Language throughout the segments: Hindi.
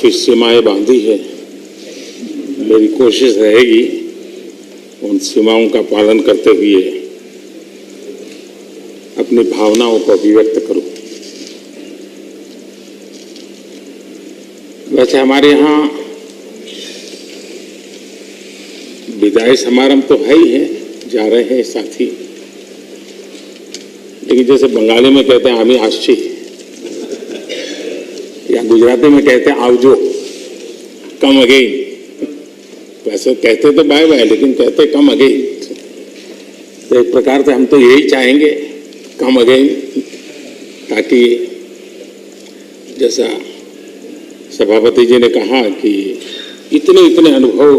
काफ़ी सीमाएं बांधी है। मेरी कोशिश रहेगी उन सीमाओं का पालन करते हुए अपनी भावनाओं को अभिव्यक्त करूं। वैसे हमारे यहाँ विदाई समारंभ तो है ही है, जा रहे हैं साथी, लेकिन जैसे बंगाली में कहते हैं आमी आशी, या गुजराती में कहते हैं आवजो, कम अगेन। वैसे कहते तो बाय बाय, लेकिन कहते कम अगेन। तो एक प्रकार से हम तो यही चाहेंगे, कम अगेन, ताकि जैसा सभापति जी ने कहा कि इतने इतने अनुभव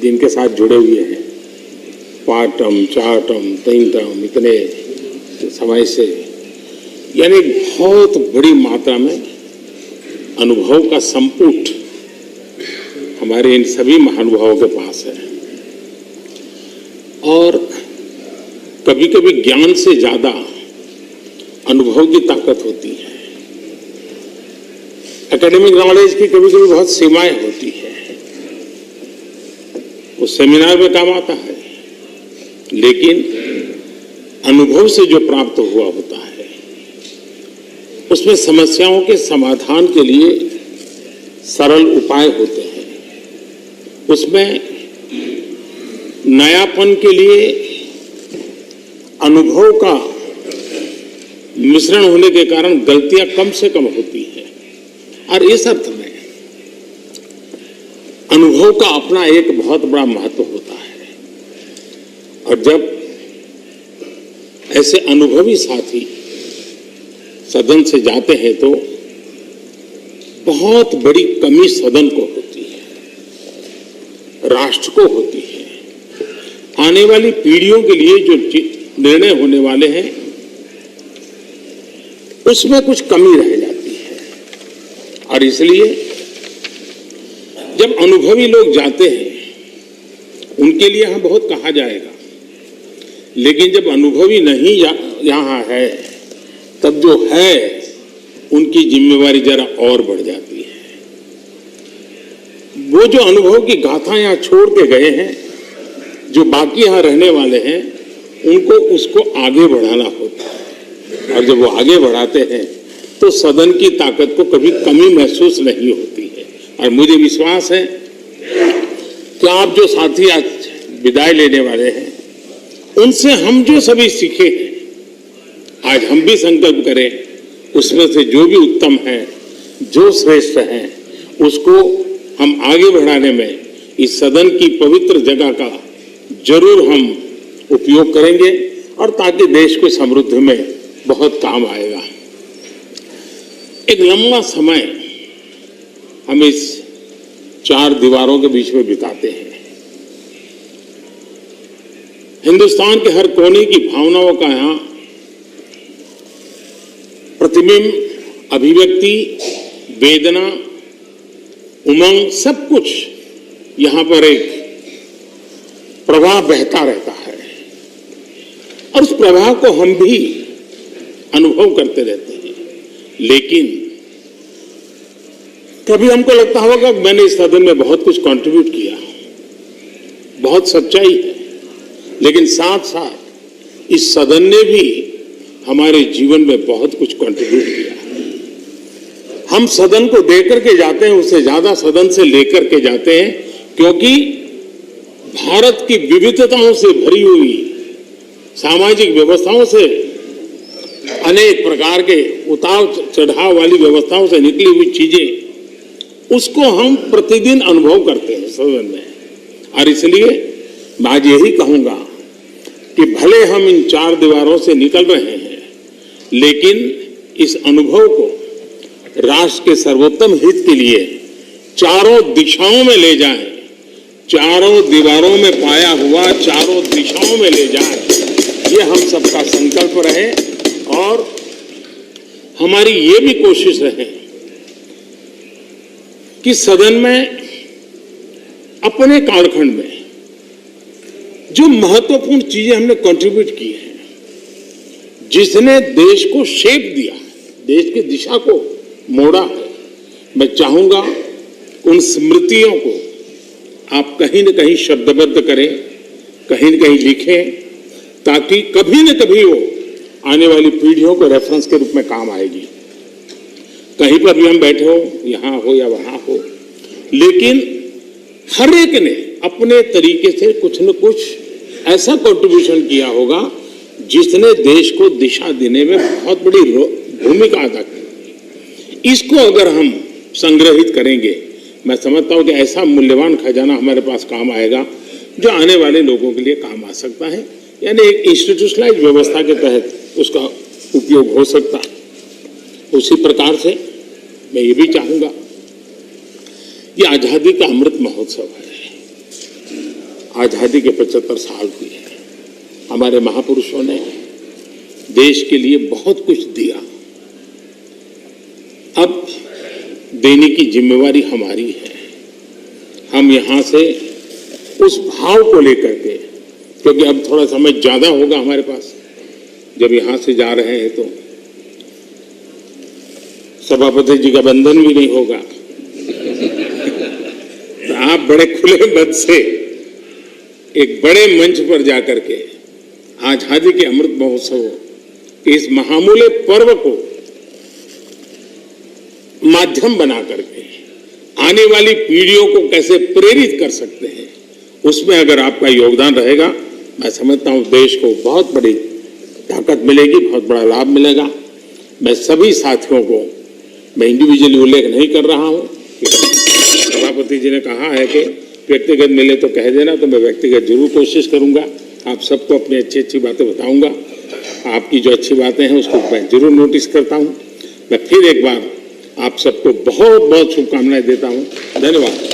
जिनके साथ जुड़े हुए हैं, पाटम चाटम तैंतम, इतने समय से, यानी बहुत बड़ी मात्रा में अनुभव का संपुट हमारे इन सभी महानुभावों के पास है। और कभी कभी ज्ञान से ज्यादा अनुभव की ताकत होती है। एकेडमिक नॉलेज की कभी कभी बहुत सीमाएं होती है, वो सेमिनार में काम आता है, लेकिन अनुभव से जो प्राप्त हुआ होता है उसमें समस्याओं के समाधान के लिए सरल उपाय होते हैं, उसमें नयापन के लिए अनुभव का मिश्रण होने के कारण गलतियां कम से कम होती हैं। और इस अर्थ में अनुभव का अपना एक बहुत बड़ा महत्व होता है। और जब ऐसे अनुभवी साथी सदन से जाते हैं तो बहुत बड़ी कमी सदन को होती है, राष्ट्र को होती है। आने वाली पीढ़ियों के लिए जो निर्णय होने वाले हैं उसमें कुछ कमी रह जाती है। और इसलिए जब अनुभवी लोग जाते हैं उनके लिए यहां बहुत कहा जाएगा, लेकिन जब अनुभवी नहीं यहां है तब जो है उनकी जिम्मेवारी जरा और बढ़ जाती है। वो जो अनुभव की गाथा यहां छोड़ के गए हैं, जो बाकी यहां रहने वाले हैं, उनको उसको आगे बढ़ाना होता है। और जब वो आगे बढ़ाते हैं तो सदन की ताकत को कभी कमी महसूस नहीं होती है। और मुझे विश्वास है कि आप जो साथी आज विदाई लेने वाले हैं उनसे हम जो सभी सीखे हैं, आज हम भी संकल्प करें उसमें से जो भी उत्तम है, जो श्रेष्ठ है, उसको हम आगे बढ़ाने में इस सदन की पवित्र जगह का जरूर हम उपयोग करेंगे, और ताकि देश को समृद्धि में बहुत काम आएगा। एक लंबा समय हम इस चार दीवारों के बीच में बिताते हैं। हिंदुस्तान के हर कोने की भावनाओं का यहां प्रतिबिंब, अभिव्यक्ति, वेदना, उमंग, सब कुछ यहां पर एक प्रवाह बहता रहता है। और उस प्रवाह को हम भी अनुभव करते रहते हैं। लेकिन कभी हमको लगता होगा कि मैंने इस सदन में बहुत कुछ कंट्रीब्यूट किया, बहुत सच्चाई है, लेकिन साथ साथ इस सदन ने भी हमारे जीवन में बहुत कुछ कंट्रीब्यूट किया। हम सदन को देकर के जाते हैं, उससे ज्यादा सदन से लेकर के जाते हैं, क्योंकि भारत की विविधताओं से भरी हुई सामाजिक व्यवस्थाओं से, अनेक प्रकार के उतार चढ़ाव वाली व्यवस्थाओं से निकली हुई चीजें, उसको हम प्रतिदिन अनुभव करते हैं सदन में। और इसलिए मैं आज यही कहूंगा कि भले हम इन चार दीवारों से निकल रहे हैं, लेकिन इस अनुभव को राष्ट्र के सर्वोत्तम हित के लिए चारों दिशाओं में ले जाएं, चारों दीवारों में पाया हुआ चारों दिशाओं में ले जाएं, ये हम सबका संकल्प रहे। और हमारी ये भी कोशिश रहे कि सदन में अपने कालखंड में जो महत्वपूर्ण चीजें हमने कंट्रीब्यूट की हैं, जिसने देश को शेप दिया, देश की दिशा को मोड़ा है, मैं चाहूंगा उन स्मृतियों को आप कहीं न कहीं शब्दबद्ध करें, कहीं न कहीं लिखें, ताकि कभी न कभी वो आने वाली पीढ़ियों को रेफरेंस के रूप में काम आएगी। कहीं पर भी हम बैठे हो, यहाँ हो या वहाँ हो, लेकिन हर एक ने अपने तरीके से कुछ न कुछ ऐसा कंट्रीब्यूशन किया होगा जिसने देश को दिशा देने में बहुत बड़ी भूमिका अदा की। इसको अगर हम संग्रहित करेंगे, मैं समझता हूं कि ऐसा मूल्यवान खजाना हमारे पास काम आएगा जो आने वाले लोगों के लिए काम आ सकता है, यानी एक इंस्टीट्यूशनलाइज व्यवस्था के तहत उसका उपयोग हो सकता है। उसी प्रकार से मैं ये भी चाहूंगा, ये आजादी का अमृत महोत्सव है, आजादी के 75 साल हुए हैं। हमारे महापुरुषों ने देश के लिए बहुत कुछ दिया, अब देने की जिम्मेवारी हमारी है। हम यहां से उस भाव को लेकर के, क्योंकि अब थोड़ा समय ज्यादा होगा हमारे पास, जब यहां से जा रहे हैं तो सभापति जी का बंधन भी नहीं होगा, तो आप बड़े खुले मन से एक बड़े मंच पर जाकर के आजादी के अमृत महोत्सव के इस महामूल्य पर्व को माध्यम बना करके आने वाली पीढ़ियों को कैसे प्रेरित कर सकते हैं, उसमें अगर आपका योगदान रहेगा, मैं समझता हूं देश को बहुत बड़ी ताकत मिलेगी, बहुत बड़ा लाभ मिलेगा। मैं सभी साथियों को, मैं इंडिविजुअली उल्लेख नहीं कर रहा हूं, सभापति जी ने कहा है कि व्यक्तिगत मिले तो कह देना, तो मैं व्यक्तिगत जरूर कोशिश करूंगा। आप सबको अपनी अच्छी अच्छी बातें बताऊंगा, आपकी जो अच्छी बातें हैं उसको मैं जरूर नोटिस करता हूं। मैं फिर एक बार आप सबको बहुत बहुत शुभकामनाएं देता हूं। धन्यवाद।